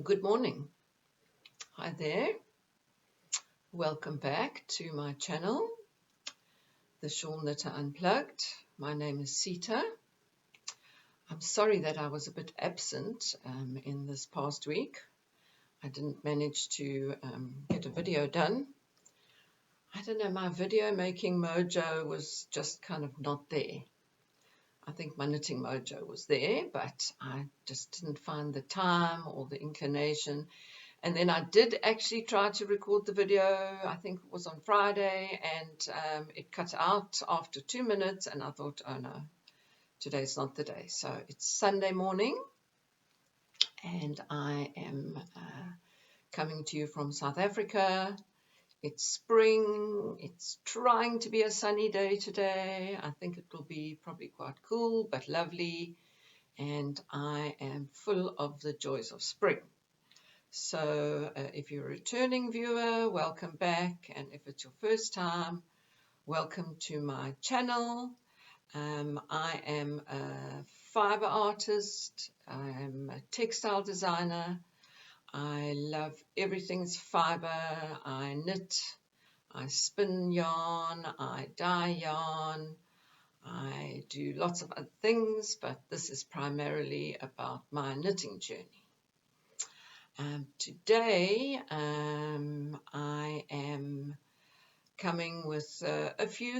Good morning. Hi there. Welcome back to my channel, The Shawl Knitter Unplugged. My name is Sita. I'm sorry that I was a bit absent in this past week. I didn't manage to get a video done. I don't know, my video making mojo was just kind of not there. I think my knitting mojo was there, but I just didn't find the time or the inclination. And then I did actually try to record the video, I think it was on Friday, and it cut out after 2 minutes, and I thought, oh no, today's not the day. So it's Sunday morning, and I am coming to you from South Africa. It's spring, it's trying to be a sunny day today. I think it will be probably quite cool, but lovely, and I am full of the joys of spring. So if you're a returning viewer, welcome back, and if it's your first time, welcome to my channel. I am a fiber artist, I am a textile designer, I love everything's fiber. I knit, I spin yarn, I dye yarn, I do lots of other things, but this is primarily about my knitting journey. Today I am coming with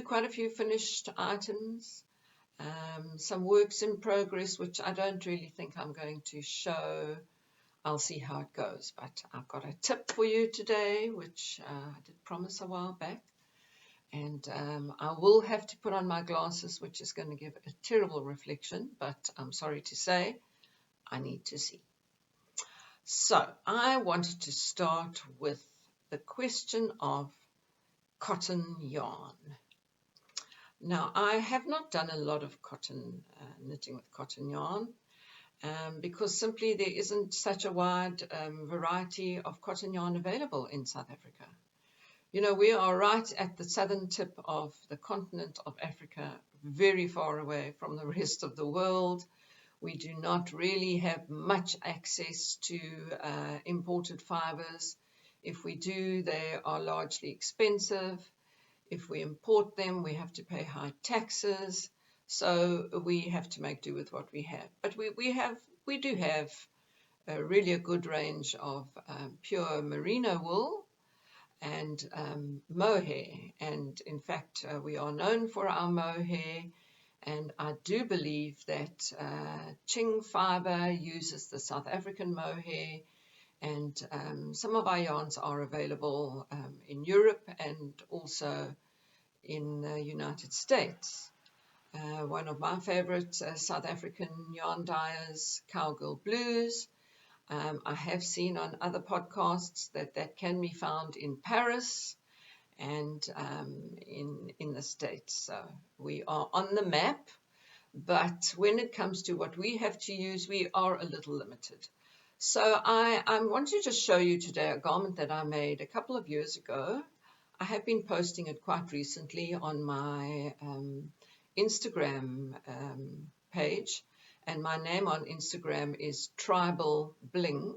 quite a few finished items, some works in progress which I don't really think I'm going to show. I'll see how it goes, but I've got a tip for you today which I did promise a while back, and I will have to put on my glasses, which is going to give a terrible reflection, but I'm sorry to say I need to see. So I wanted to start with the question of cotton yarn. Now, I have not done a lot of knitting with cotton yarn because simply there isn't such a wide variety of cotton yarn available in South Africa. You know, we are right at the southern tip of the continent of Africa, very far away from the rest of the world. We do not really have much access to imported fibers. If we do, they are largely expensive. If we import them, we have to pay high taxes. So we have to make do with what we have. But we do have really a good range of pure merino wool and mohair. And in fact, we are known for our mohair. And I do believe that Ching Fibre uses the South African mohair, and some of our yarns are available in Europe and also in the United States. One of my favorite South African yarn dyers, Cowgirl Blues. I have seen on other podcasts that can be found in Paris and in the States. So we are on the map, but when it comes to what we have to use, we are a little limited. So I want to just show you today a garment that I made a couple of years ago. I have been posting it quite recently on my Instagram page, and my name on Instagram is Tribal Bling,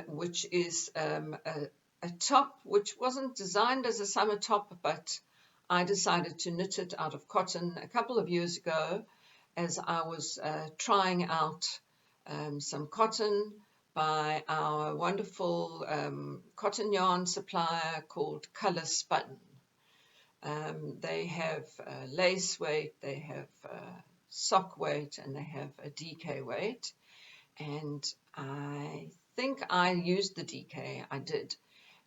which is a top which wasn't designed as a summer top, but I decided to knit it out of cotton a couple of years ago as I was trying out some cotton by our wonderful cotton yarn supplier called Colour Spun. They have lace weight, they have sock weight, and they have a DK weight, and I think I used the DK, I did.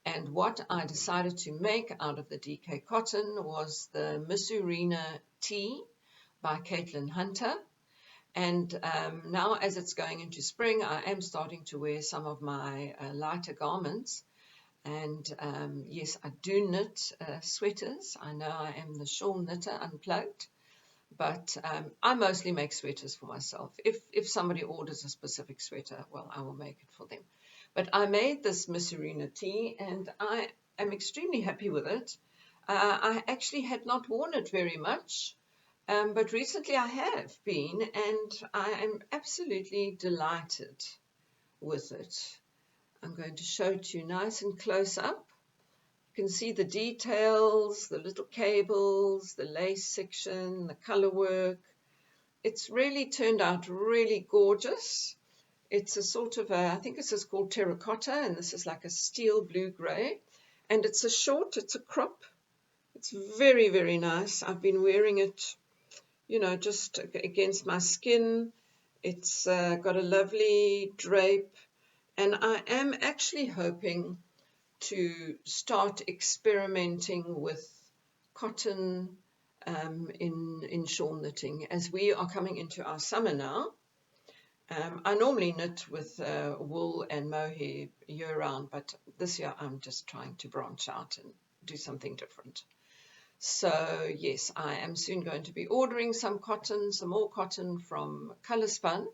And what I decided to make out of the DK cotton was the Misurina Tea by Caitlin Hunter. And now as it's going into spring, I am starting to wear some of my lighter garments. And yes, I do knit sweaters. I know I am the Shawl Knitter Unplugged, but I mostly make sweaters for myself. If somebody orders a specific sweater, well, I will make it for them. But I made this Misurina Tea, and I am extremely happy with it. I actually had not worn it very much, but recently I have been, and I am absolutely delighted with it. I'm going to show it to you nice and close up. You can see the details, the little cables, the lace section, the color work. It's really turned out really gorgeous. It's a sort of I think this is called terracotta, and this is like a steel blue gray. And it's a short, it's a crop. It's very, very nice. I've been wearing it, you know, just against my skin. It's got a lovely drape. And I am actually hoping to start experimenting with cotton in shawl knitting, as we are coming into our summer now. I normally knit with wool and mohair year-round, but this year I'm just trying to branch out and do something different. So yes, I am soon going to be ordering some more cotton from Colourspun,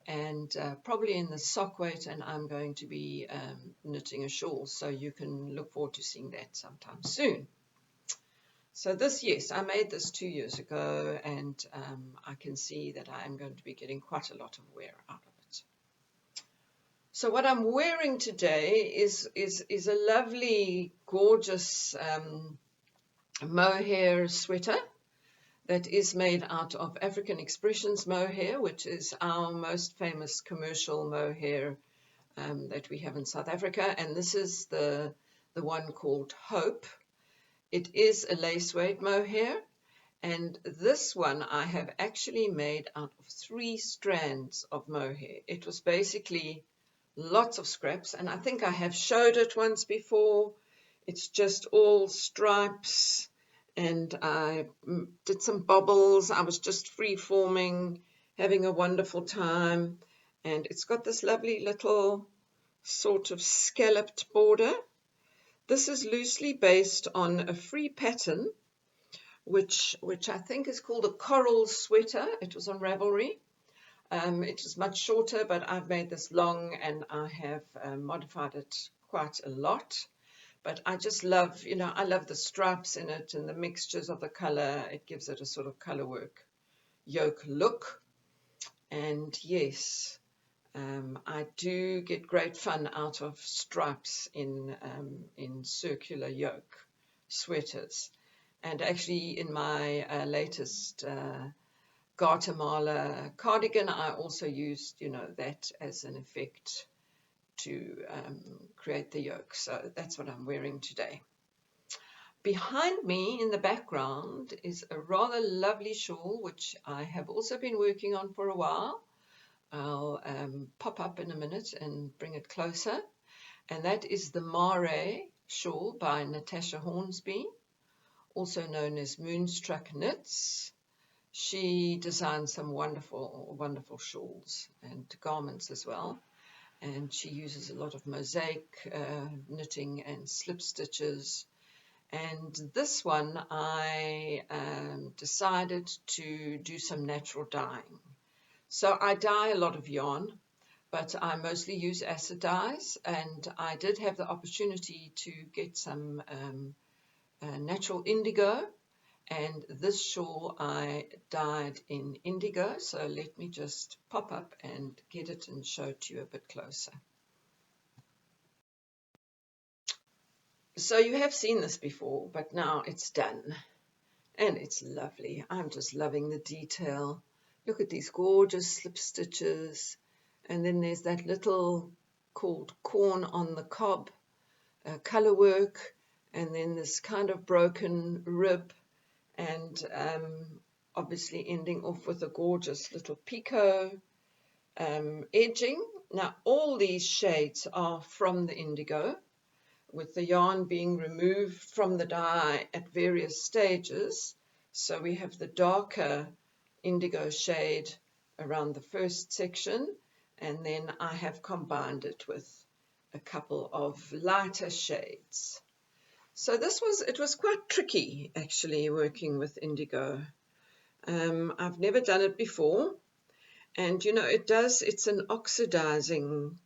and probably in the sock weight, and I'm going to be knitting a shawl, so you can look forward to seeing that sometime soon. So this, yes, I made this 2 years ago, and I can see that I am going to be getting quite a lot of wear out of it. So what I'm wearing today is a lovely, gorgeous mohair sweater that is made out of African Expressions mohair, which is our most famous commercial mohair that we have in South Africa. And this is the one called Hope. It is a lace weight mohair, and this one I have actually made out of 3 strands of mohair. It was basically lots of scraps, and I think I have showed it once before. It's just all stripes, and I did some bobbles. I was just free-forming, having a wonderful time, and it's got this lovely little sort of scalloped border. This is loosely based on a free pattern, which I think is called a coral sweater. It was on Ravelry. It is much shorter, but I've made this long, and I have modified it quite a lot. But I just love, you know, I love the stripes in it and the mixtures of the color. It gives it a sort of color work yoke look. And yes, I do get great fun out of stripes in circular yoke sweaters. And actually in my latest Guatemala cardigan, I also used, you know, that as an effect to create the yoke. So that's what I'm wearing today. Behind me in the background is a rather lovely shawl, which I have also been working on for a while. I'll pop up in a minute and bring it closer. And that is the Mare Shawl by Natasja Hornsby, also known as Moonstruck Knits. She designed some wonderful, wonderful shawls and garments as well. And she uses a lot of mosaic knitting and slip stitches. And this one I decided to do some natural dyeing. So I dye a lot of yarn, but I mostly use acid dyes, and I did have the opportunity to get some natural indigo, and this shawl I dyed in indigo. So let me just pop up and get it and show it to you a bit closer. So you have seen this before, but now it's done, and it's lovely. I'm just loving the detail. Look at these gorgeous slip stitches, and then there's that little called corn on the cob color work, and then this kind of broken rib, and obviously ending off with a gorgeous little picot edging. Now all these shades are from the indigo, with the yarn being removed from the dye at various stages. So we have the darker indigo shade around the first section, and then I have combined it with a couple of lighter shades. So it was quite tricky actually working with indigo. I've never done it before, and you know, it's an oxidizing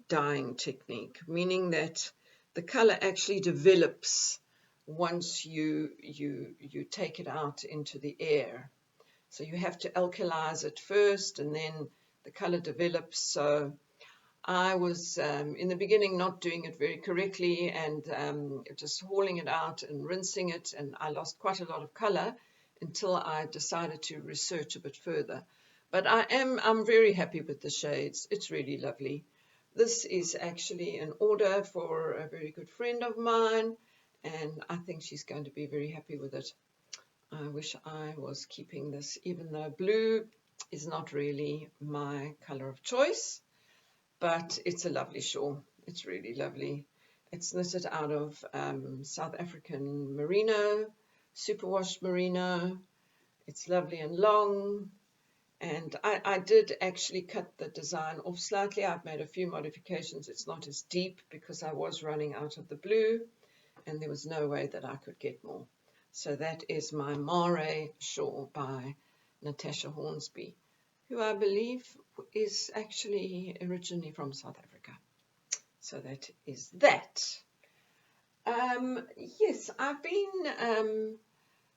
dyeing technique, meaning that the color actually develops once you take it out into the air. So you have to alkalize it first, and then the color develops. So I was in the beginning not doing it very correctly and just hauling it out and rinsing it, and I lost quite a lot of color until I decided to research a bit further. But I'm very happy with the shades. It's really lovely. This is actually an order for a very good friend of mine, and I think she's going to be very happy with it. I wish I was keeping this, even though blue is not really my color of choice, but it's a lovely shawl. It's really lovely. It's knitted out of South African merino, superwash merino. It's lovely and long, and I did actually cut the design off slightly. I've made a few modifications. It's not as deep because I was running out of the blue, and there was no way that I could get more. So that is my Mare Shawl by Natasja Hornsby, who I believe is actually originally from South Africa. So that is that. Yes, I've been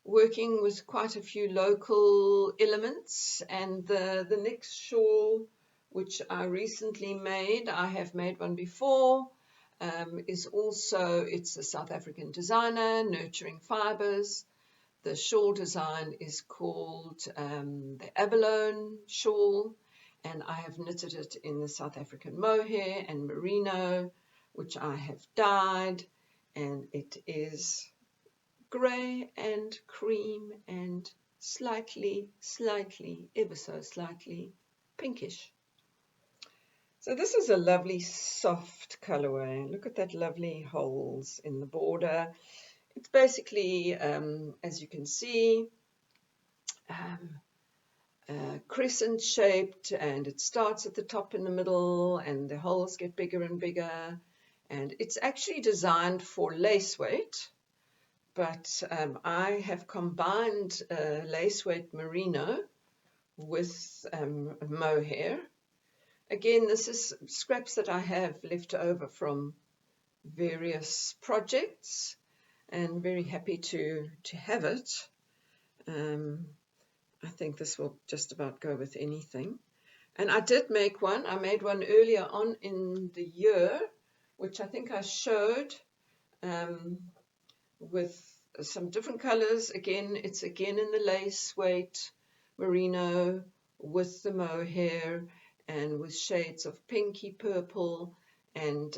working with quite a few local elements, and the next shawl, which I recently made, I have made one before, is also, it's a South African designer, Nurturing Fibers. The shawl design is called the Abalone Shawl, and I have knitted it in the South African mohair and merino, which I have dyed, and it is grey and cream and slightly, ever so slightly pinkish. So this is a lovely soft colorway. Look at that lovely holes in the border. It's basically, as you can see, crescent shaped, and it starts at the top in the middle, and the holes get bigger and bigger. And it's actually designed for lace weight, but I have combined lace weight merino with mohair. Again, this is scraps that I have left over from various projects, and very happy to have it. I think this will just about go with anything. And I did make one. I made one earlier on in the year, which I think I showed with some different colors. Again, it's again in the lace weight merino with the mohair and with shades of pinky purple, and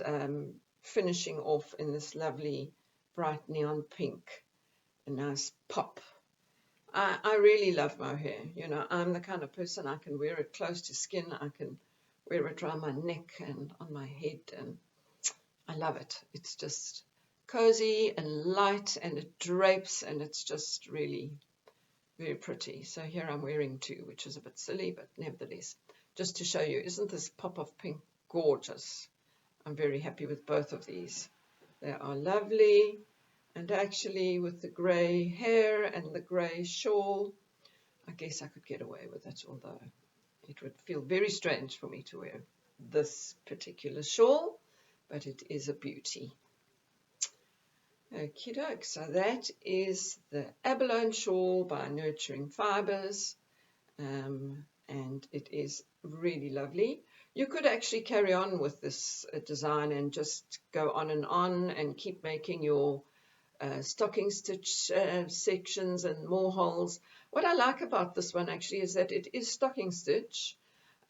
finishing off in this lovely bright neon pink, a nice pop. I really love mohair. You know, I'm the kind of person, I can wear it close to skin. I can wear it around my neck and on my head, and I love it. It's just cozy and light, and it drapes, and it's just really very pretty. So here I'm wearing two, which is a bit silly, but nevertheless, just to show you, isn't this pop of pink gorgeous? I'm very happy with both of these. They are lovely, and actually with the grey hair and the grey shawl, I guess I could get away with it, although it would feel very strange for me to wear this particular shawl, but it is a beauty. Okie doke, so that is the Abalone Shawl by Nurturing Fibers, and it is really lovely. You could actually carry on with this design and just go on and keep making your stocking stitch sections and more holes. What I like about this one actually is that it is stocking stitch.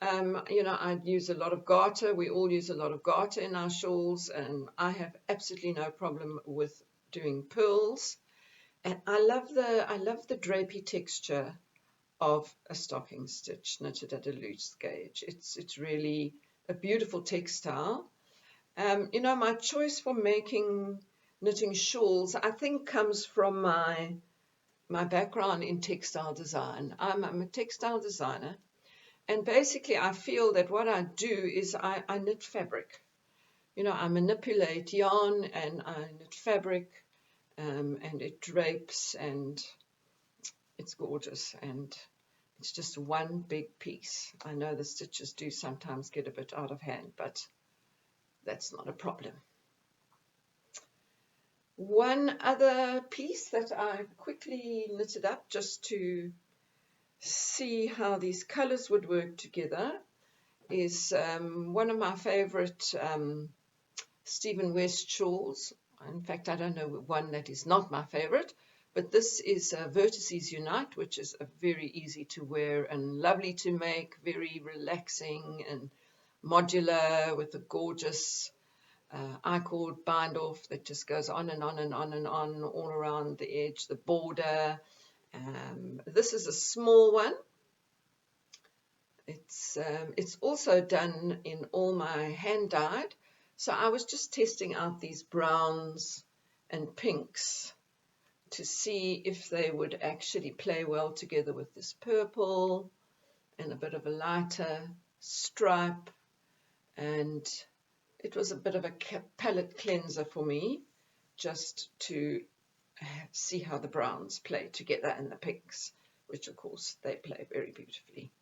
You know, I use a lot of garter. We all use a lot of garter in our shawls, and I have absolutely no problem with doing pearls. And I love the drapey texture of a stocking stitch knitted at a loose gauge. It's really a beautiful textile. You know, my choice for knitting shawls, I think, comes from my background in textile design. I'm a textile designer, and basically I feel that what I do is I knit fabric. You know, I manipulate yarn and I knit fabric, and it drapes, and it's gorgeous, and it's just one big piece. I know the stitches do sometimes get a bit out of hand, but that's not a problem. One other piece that I quickly knitted up just to see how these colors would work together is one of my favorite Stephen West shawls. In fact, I don't know one that is not my favorite, but this is Vertex Unite, which is a very easy to wear and lovely to make, very relaxing and modular with a gorgeous I-cord bind off that just goes on and on and on and on all around the edge, the border. This is a small one. It's also done in all my hand dyed. So I was just testing out these browns and pinks to see if they would actually play well together with this purple and a bit of a lighter stripe. And it was a bit of a palette cleanser for me, just to see how the browns play together and the pinks, which of course they play very beautifully.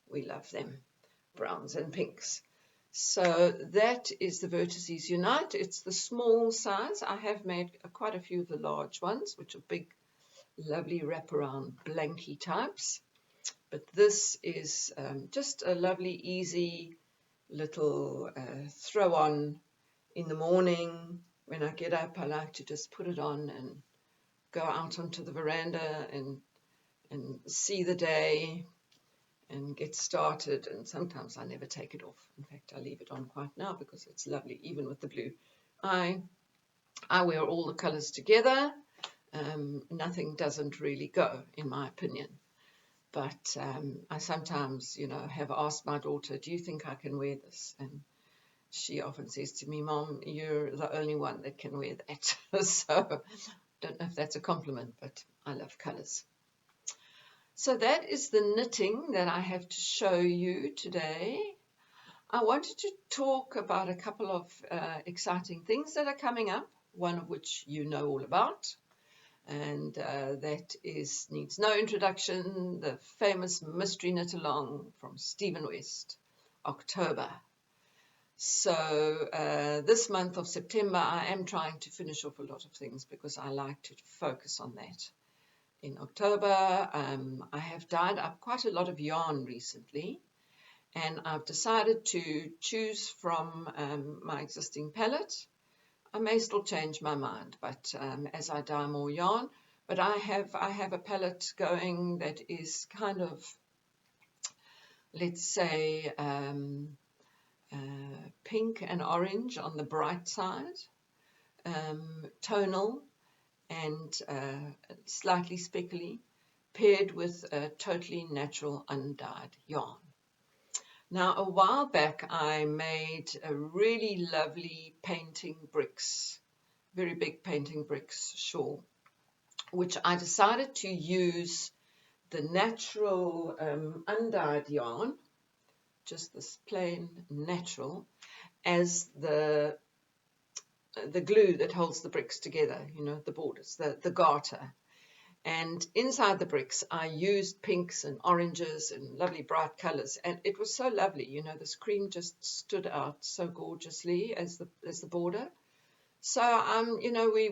We love them, browns and pinks. So that is the Vertex Unite. It's the small size. I have made quite a few of the large ones, which are big, lovely wraparound blanky types. But this is just a lovely, easy little throw on in the morning. When I get up, I like to just put it on and go out onto the veranda and see the day and get started. And sometimes I never take it off. In fact, I leave it on quite now because it's lovely, even with the blue. I wear all the colors together. Nothing doesn't really go, in my opinion. But I sometimes, have asked my daughter, do you think I can wear this? And she often says to me, Mom, you're the only one that can wear that. So I don't know if that's a compliment, but I love colors. So that is the knitting that I have to show you today. I wanted to talk about a couple of exciting things that are coming up, one of which you know all about, and that needs no introduction, the famous Mystery Knit Along from Stephen West, October. So this month of September, I am trying to finish off a lot of things because I like to focus on that. In October, I have dyed up quite a lot of yarn recently, and I've decided to choose from my existing palette. I may still change my mind, but as I dye more yarn, but I have a palette going that is kind of, let's say, pink and orange on the bright side, tonal, and slightly speckly, paired with a totally natural undyed yarn. Now, a while back, I made a really lovely painting bricks, very big painting bricks shawl, which I decided to use the natural undyed yarn, just this plain natural, as the glue that holds the bricks together, the borders, the garter. And inside the bricks, I used pinks and oranges and lovely bright colors. And it was so lovely, this cream just stood out so gorgeously as the border. So,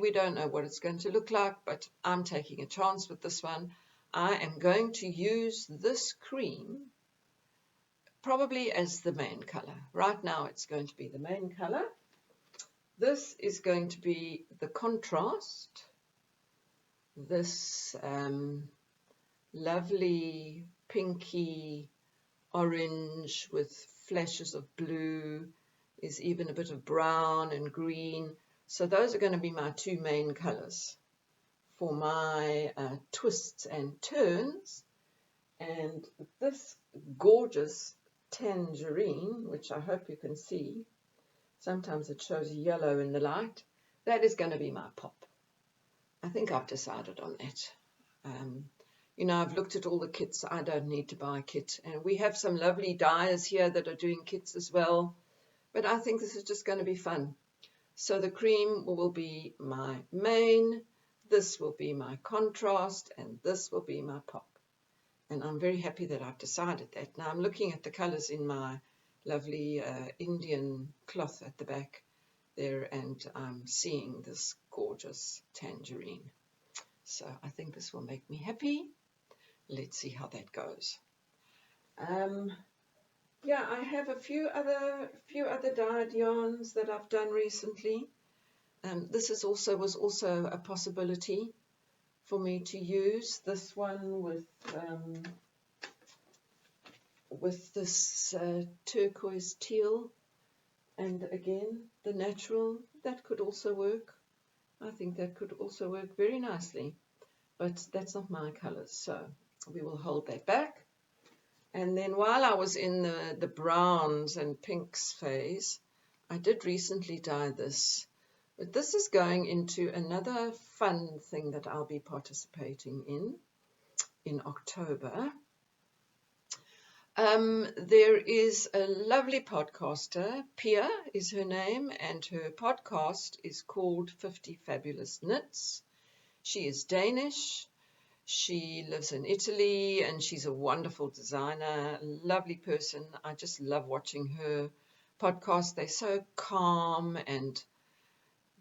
we don't know what it's going to look like, but I'm taking a chance with this one. I am going to use this cream probably as the main color. Right now, it's going to be the main color. This is going to be the contrast. This lovely pinky orange with flashes of blue. There's even a bit of brown and green. So those are going to be my two main colors for my twists and turns. And this gorgeous tangerine, which I hope you can see, sometimes it shows yellow in the light, that is going to be my pop. I think I've decided on that. I've looked at all the kits. I don't need to buy a kit. And we have some lovely dyers here that are doing kits as well. But I think this is just going to be fun. So the cream will be my main, this will be my contrast, and this will be my pop. And I'm very happy that I've decided that. Now I'm looking at the colors in my lovely Indian cloth at the back there, and I'm seeing this gorgeous tangerine. So I think this will make me happy. Let's see how that goes. yeah, I have a few other dyed yarns that I've done recently. This is was also a possibility for me to use. This one with this turquoise teal, and again the natural, that could also work. I think that could also work very nicely, but that's not my colours, so we will hold that back. And then while I was in the browns and pinks phase, I did recently dye this. But this is going into another fun thing that I'll be participating in October. There is a lovely podcaster, Pia is her name, and her podcast is called 50 Fabulous Knits. She is Danish. She lives in Italy and she's a wonderful designer, lovely person. I just love watching her podcast. They're so calm and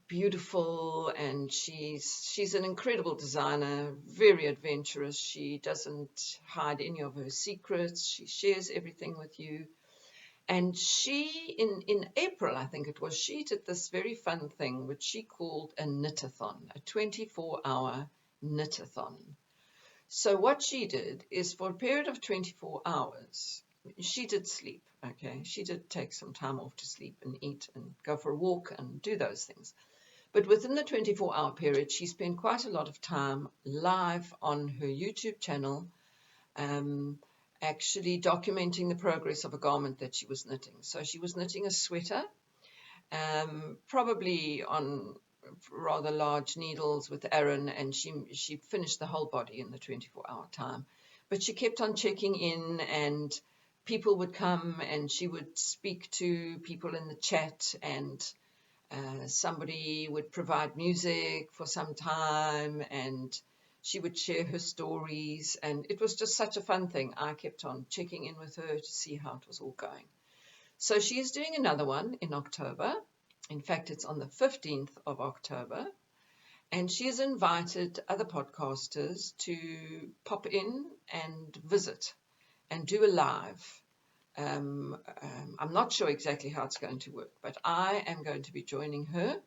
beautiful, and she's an incredible designer, very adventurous. She doesn't hide any of her secrets. She shares everything with you. And she, in April, I think it was, she did this very fun thing, which she called a knitathon, a 24-hour knitathon. So what she did is, for a period of 24 hours, she did sleep, okay? She did take some time off to sleep and eat and go for a walk and do those things. But within the 24-hour period, she spent quite a lot of time live on her YouTube channel, actually documenting the progress of a garment that she was knitting. So she was knitting a sweater, probably on rather large needles with Aran, and she finished the whole body in the 24-hour time. But she kept on checking in, and people would come and she would speak to people in the chat, and somebody would provide music for some time, and she would share her stories, and it was just such a fun thing. I kept on checking in with her to see how it was all going. So she is doing another one in October. In fact, it's on the 15th of October, and she has invited other podcasters to pop in and visit and do a live. I'm not sure exactly how it's going to work, but I am going to be joining her.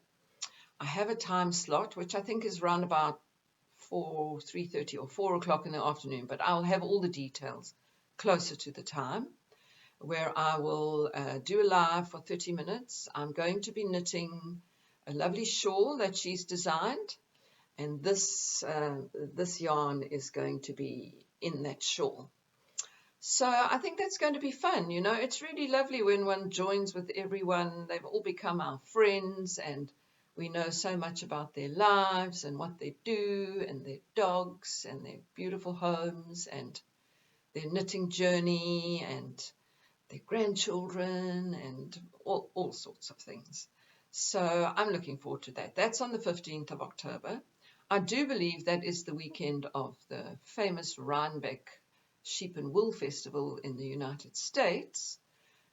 I have a time slot, which I think is around about 3:30 or 4 o'clock in the afternoon, but I'll have all the details closer to the time, where I will do a live for 30 minutes. I'm going to be knitting a lovely shawl that she's designed, and this yarn is going to be in that shawl. So I think that's going to be fun. You know, it's really lovely when one joins with everyone. They've all become our friends, and we know so much about their lives and what they do, and their dogs and their beautiful homes and their knitting journey and their grandchildren and all sorts of things. So I'm looking forward to that. That's on the 15th of October. I do believe that is the weekend of the famous Rhinebeck Sheep and Wool Festival in the United States.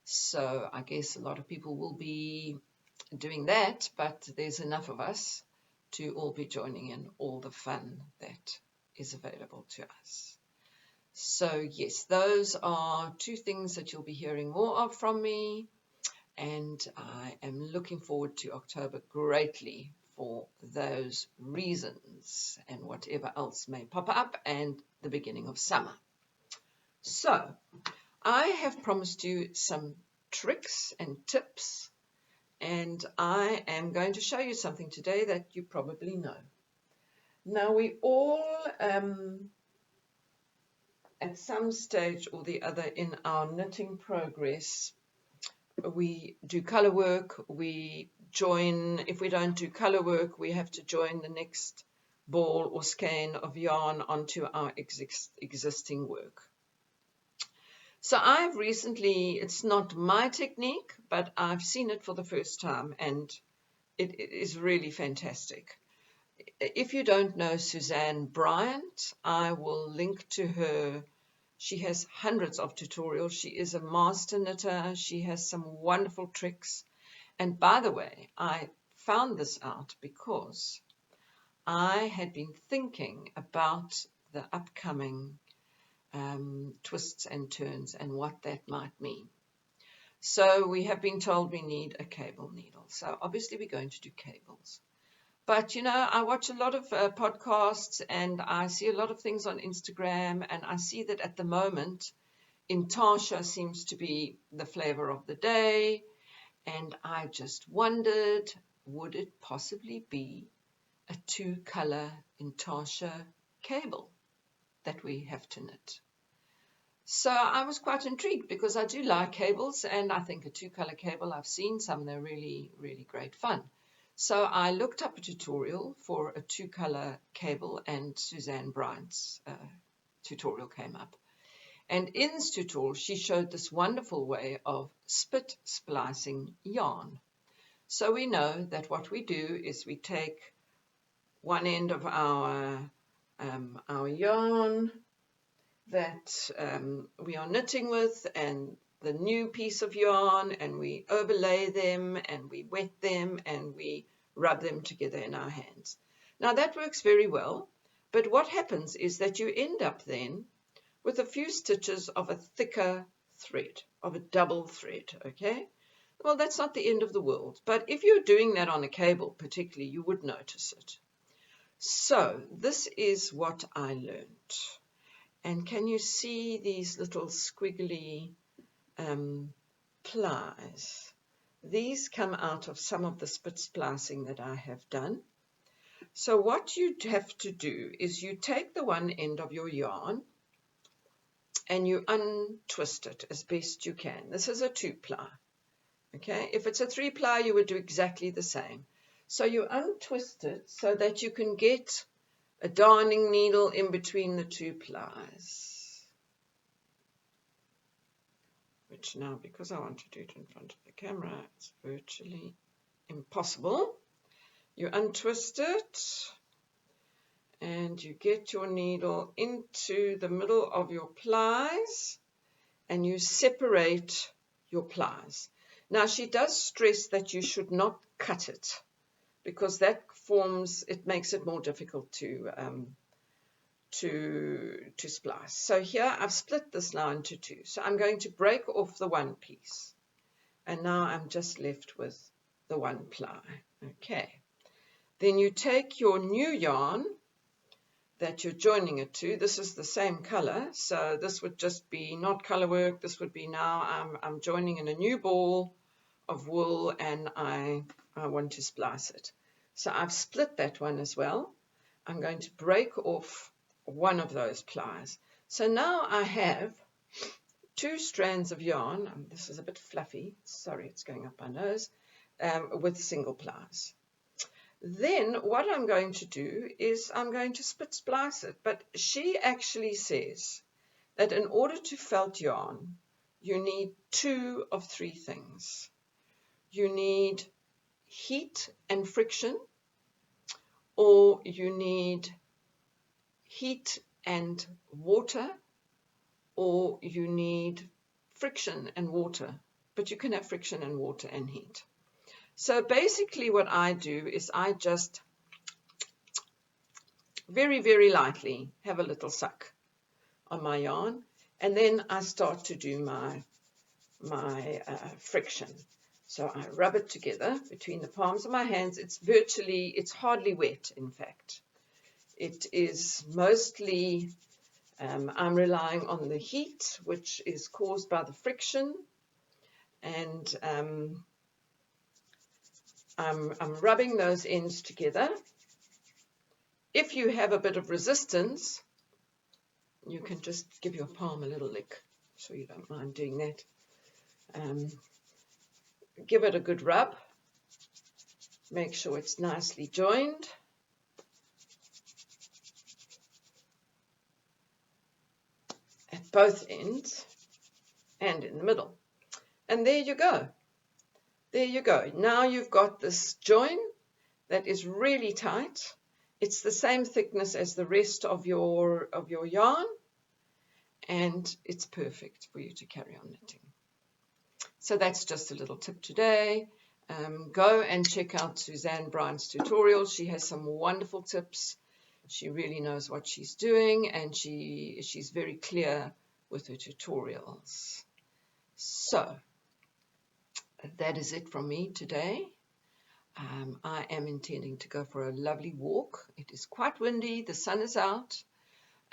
So I guess a lot of people will be doing that, but there's enough of us to all be joining in all the fun that is available to us. So yes, those are two things that you'll be hearing more of from me, and I am looking forward to October greatly for those reasons and whatever else may pop up, and the beginning of summer. So I have promised you some tricks and tips, and I am going to show you something today that you probably know. Now, we all at some stage or the other in our knitting progress, we do color work, we join. If we don't do color work, we have to join the next ball or skein of yarn onto our existing work. So I've recently, it's not my technique, but I've seen it for the first time, and it is really fantastic. If you don't know Suzanne Bryant, I will link to her. She has hundreds of tutorials. She is a master knitter. She has some wonderful tricks. And by the way, I found this out because I had been thinking about the upcoming twists and turns and what that might mean. So we have been told we need a cable needle. So obviously we're going to do cables. But, you know, I watch a lot of podcasts and I see a lot of things on Instagram, and I see that at the moment, Natasja seems to be the flavor of the day. And I just wondered, would it possibly be a 2-color Natasja cable that we have to knit? So I was quite intrigued because I do like cables, and I think a 2-color cable, I've seen some, they're really, really great fun. So I looked up a tutorial for a 2-color cable, and Suzanne Bryant's tutorial came up. And in this tutorial, she showed this wonderful way of spit splicing yarn. So we know that what we do is we take one end of our yarn that we are knitting with, and the new piece of yarn, and we overlay them and we wet them and we rub them together in our hands. Now that works very well, but what happens is that you end up then with a few stitches of a thicker thread, of a double thread, okay? Well, that's not the end of the world, but if you're doing that on a cable particularly, you would notice it. So this is what I learned. And can you see these little squiggly plies? These come out of some of the spit splicing that I have done. So what you have to do is you take the one end of your yarn and you untwist it as best you can. This is a 2-ply. Okay, if it's a 3-ply, you would do exactly the same. So you untwist it so that you can get a darning needle in between the 2 plies. Which now, because I want to do it in front of the camera, it's virtually impossible. You untwist it and you get your needle into the middle of your plies and you separate your plies. Now she does stress that you should not cut it, because that it makes it more difficult to splice. So here I've split this now into 2. So I'm going to break off the one piece, and now I'm just left with the 1 ply. Okay. Then you take your new yarn that you're joining it to. This is the same color, so this would just be not color work. This would be now I'm joining in a new ball of wool, and I want to splice it. So I've split that one as well. I'm going to break off one of those plies. So now I have 2 strands of yarn. This is a bit fluffy. Sorry, it's going up my nose. With single plies. Then what I'm going to do is I'm going to split splice it. But she actually says that in order to felt yarn, you need 2 of 3 things. You need heat and friction, or you need heat and water, or you need friction and water. But you can have friction and water and heat. So basically what I do is I just very, very lightly have a little suck on my yarn, and then I start to do my friction. So I rub it together between the palms of my hands. It's hardly wet, in fact. It is mostly, I'm relying on the heat, which is caused by the friction, and I'm rubbing those ends together. If you have a bit of resistance, you can just give your palm a little lick, so you don't mind doing that. Give it a good rub. Make sure it's nicely joined. At both ends and in the middle. And there you go. There you go. Now you've got this join that is really tight. It's the same thickness as the rest of your yarn, and it's perfect for you to carry on knitting. So that's just a little tip today. Go and check out Suzanne Bryant's tutorial. She has some wonderful tips. She really knows what she's doing, and she's very clear with her tutorials. So that is it from me today. I am intending to go for a lovely walk. It is quite windy, the sun is out.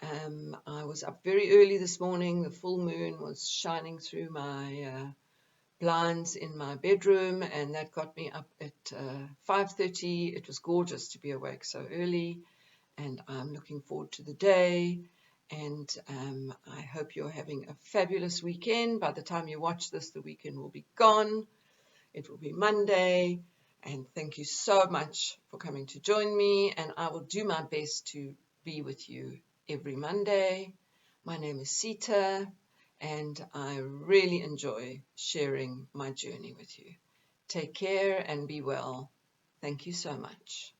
I was up very early this morning. The full moon was shining through my blinds in my bedroom, and that got me up at 5:30. It was gorgeous to be awake so early, and I'm looking forward to the day. And I hope you're having a fabulous weekend. By the time you watch this, the weekend will be gone. It will be Monday. And thank you so much for coming to join me. And I will do my best to be with you every Monday. My name is Sita, and I really enjoy sharing my journey with you. Take care and be well. Thank you so much.